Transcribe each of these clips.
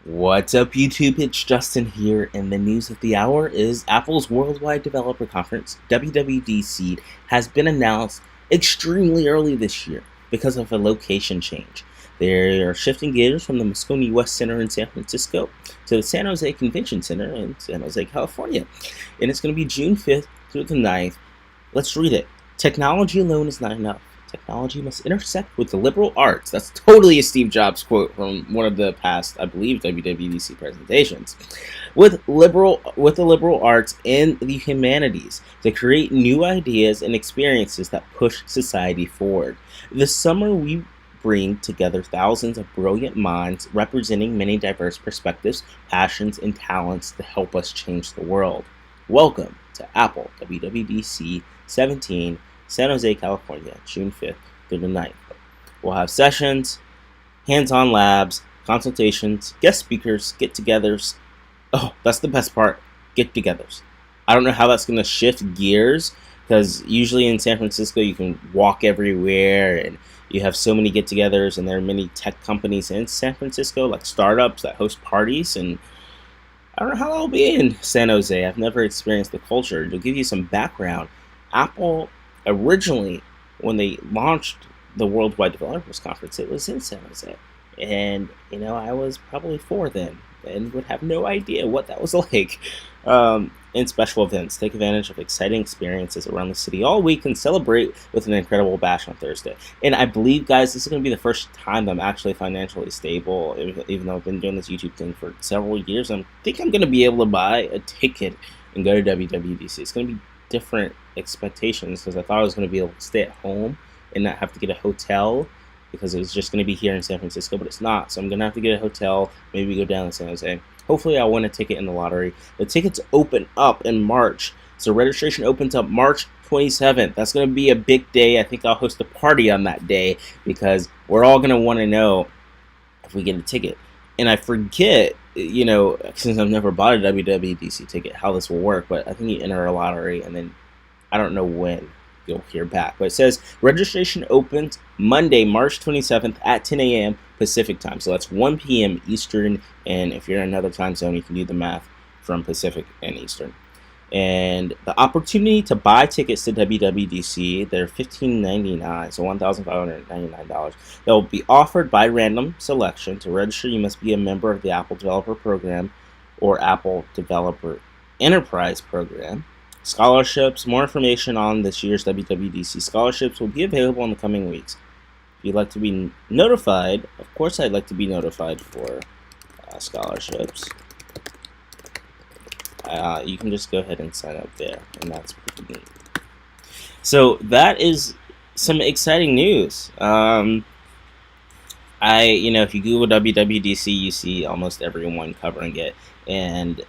What's up, YouTube? It's Justin here, and the news of the hour is Apple's Worldwide Developer Conference, WWDC, has been announced extremely early this year because of a location change. They are shifting gears from the Moscone West Center in San Francisco to the San Jose Convention Center in San Jose, California. And it's going to be June 5th through the 9th. Let's read it. Technology alone is not enough. Technology must intersect with the liberal arts. That's totally a Steve Jobs quote from one of the past, I believe, WWDC presentations. With the liberal arts and the humanities to create new ideas and experiences that push society forward. This summer, we bring together thousands of brilliant minds representing many diverse perspectives, passions, and talents to help us change the world. Welcome to Apple WWDC 17. San Jose, California, June 5th through the 9th. We'll have sessions, hands-on labs, consultations, guest speakers, get-togethers. Oh, that's the best part, get-togethers. I don't know how that's going to shift gears, because usually in San Francisco you can walk everywhere, and you have so many get-togethers, and there are many tech companies in San Francisco, like startups that host parties, and I don't know how that'll be in San Jose. I've never experienced the culture. To give you some background, Apple originally, when they launched the Worldwide Developers Conference, it was in San Jose. And, I was probably 4 then and would have no idea what that was like. In special events, take advantage of exciting experiences around the city all week and celebrate with an incredible bash on Thursday. And I believe, guys, this is going to be the first time I'm actually financially stable, even though I've been doing this YouTube thing for several years. I think I'm going to be able to buy a ticket and go to WWDC. It's going to be different expectations because I thought I was going to be able to stay at home and not have to get a hotel because it was just going to be here in San Francisco, but it's not. So I'm going to have to get a hotel, maybe go down to San Jose. Hopefully I'll win a ticket in the lottery. The tickets open up in March. So registration opens up March 27th. That's going to be a big day. I think I'll host a party on that day because we're all going to want to know if we get a ticket. And I forget, since I've never bought a WWDC ticket, how this will work, but I think you enter a lottery, and then I don't know when you'll hear back. But it says registration opens Monday, March 27th at 10 a.m. Pacific time. So that's 1 p.m. Eastern, and if you're in another time zone, you can do the math from Pacific and Eastern. And the opportunity to buy tickets to WWDC, they're $1,599, so $1,599. They'll be offered by random selection. To register, you must be a member of the Apple Developer Program or Apple Developer Enterprise Program. Scholarships, more information on this year's WWDC scholarships will be available in the coming weeks. If you'd like to be notified, of course I'd like to be notified for scholarships. You can just go ahead and sign up there, and that's pretty neat. So that is some exciting news. If you Google WWDC, you see almost everyone covering it, and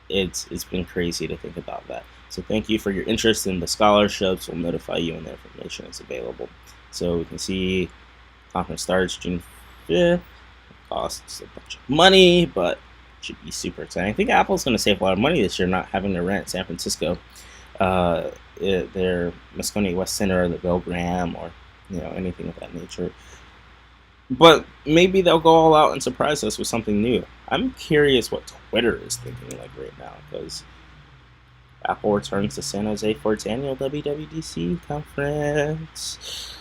it's been crazy to think about that. So thank you for your interest in the scholarships. We'll notify you when the information is available. So we can see conference starts June 5th. Costs a bunch of money, but should be super exciting. I think Apple's going to save a lot of money this year not having to rent San Francisco, their Moscone West Center or the Bill Graham or anything of that nature. But maybe they'll go all out and surprise us with something new. I'm curious what Twitter is thinking like right now, because Apple returns to San Jose for its annual WWDC conference,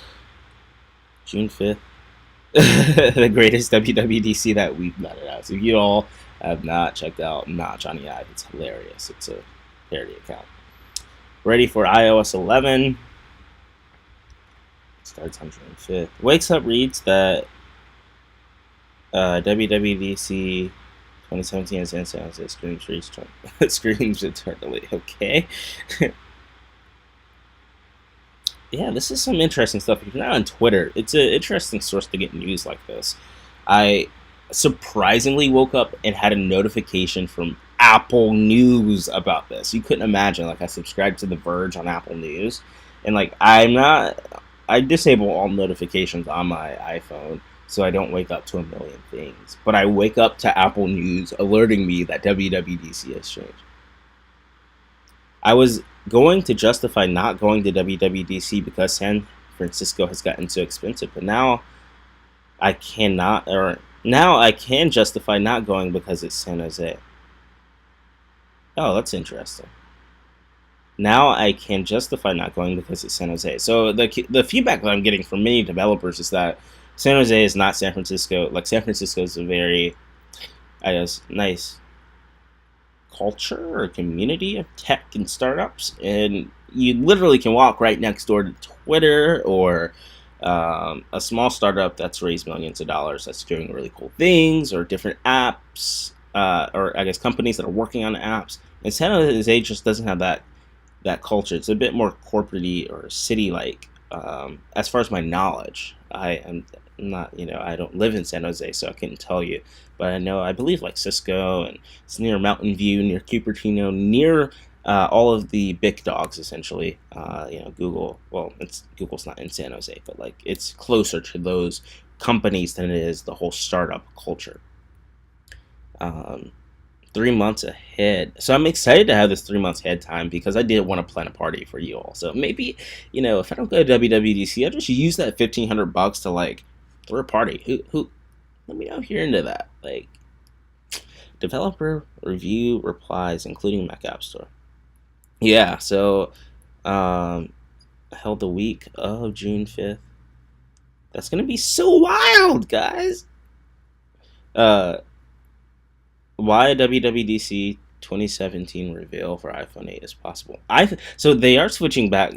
June 5th. The greatest WWDC that we've met it as. If you all have not checked out Notch on the Eye, it's hilarious. It's a parody account. Ready for iOS 11. Starts on June 5th. Wakes Up reads that WWDC 2017 is in San Jose. Screams eternally. Okay. Yeah, this is some interesting stuff. If you're not on Twitter, it's an interesting source to get news like this. I surprisingly woke up and had a notification from Apple News about this. You couldn't imagine. I subscribed to The Verge on Apple News, and I disable all notifications on my iPhone so I don't wake up to a million things. But I wake up to Apple News alerting me that WWDC has changed. I was going to justify not going to WWDC because San Francisco has gotten so expensive, but now I cannot, or Now I can justify not going because it's San Jose. Oh, that's interesting. Now I can justify not going because it's San Jose. So the feedback that I'm getting from many developers is that San Jose is not San Francisco. Like San Francisco is a very, I guess, nice culture or community of tech and startups, and you literally can walk right next door to Twitter or a small startup that's raised millions of dollars that's doing really cool things, or different apps, or I guess companies that are working on apps. And San Jose just doesn't have that culture. It's a bit more corporate-y or city-like. As far as my knowledge, I am not, I don't live in San Jose, so I couldn't tell you. But I believe like Cisco, and it's near Mountain View, near Cupertino, near all of the big dogs, essentially. Google. Well, Google's not in San Jose, but like it's closer to those companies than it is the whole startup culture. Um, 3 months ahead. So I'm excited to have this 3 months ahead time because I did want to plan a party for you all. So maybe, if I don't go to WWDC, I'll just use that $1,500 to like throw a party. Who? Let me know if you're into that. Like developer review replies, including Mac App Store. Yeah. So, held the week of June 5th. That's gonna be so wild, guys. Uh, why WWDC 2017 reveal for iPhone 8 is possible. So they are switching back.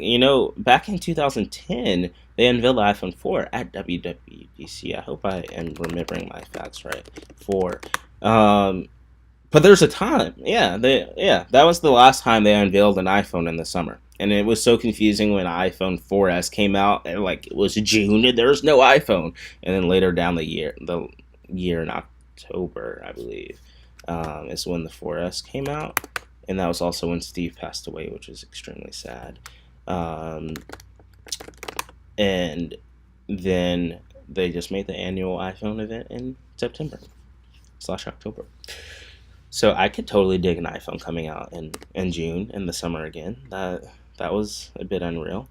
Back in 2010, they unveiled the iPhone 4 at WWDC. I hope I am remembering my facts right. 4. But there's a time. That was the last time they unveiled an iPhone in the summer. And it was so confusing when iPhone 4S came out, and like it was June and there was no iPhone. And then later down the year in October, I believe, is when the 4S came out, and that was also when Steve passed away, which was extremely sad. And then they just made the annual iPhone event in September/October. So I could totally dig an iPhone coming out in June in the summer again. That was a bit unreal.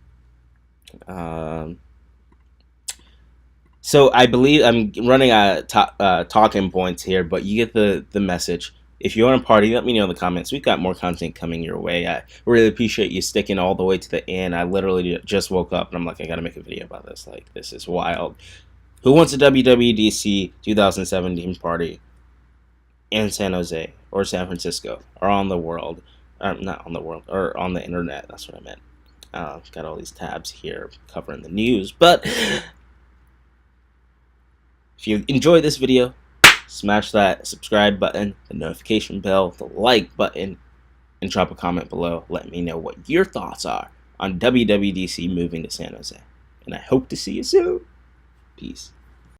So I believe I'm running out of talking points here, but you get the message. If you want to party, let me know in the comments. We've got more content coming your way. I really appreciate you sticking all the way to the end. I literally just woke up and I'm like, I gotta make a video about this. Like, this is wild. Who wants a WWDC 2017 party in San Jose or San Francisco or on the world? Not on the world, or on the internet. That's what I meant. Got all these tabs here covering the news, but if you enjoyed this video, smash that subscribe button, the notification bell, the like button, and drop a comment below. Let me know what your thoughts are on WWDC moving to San Jose. And I hope to see you soon. Peace.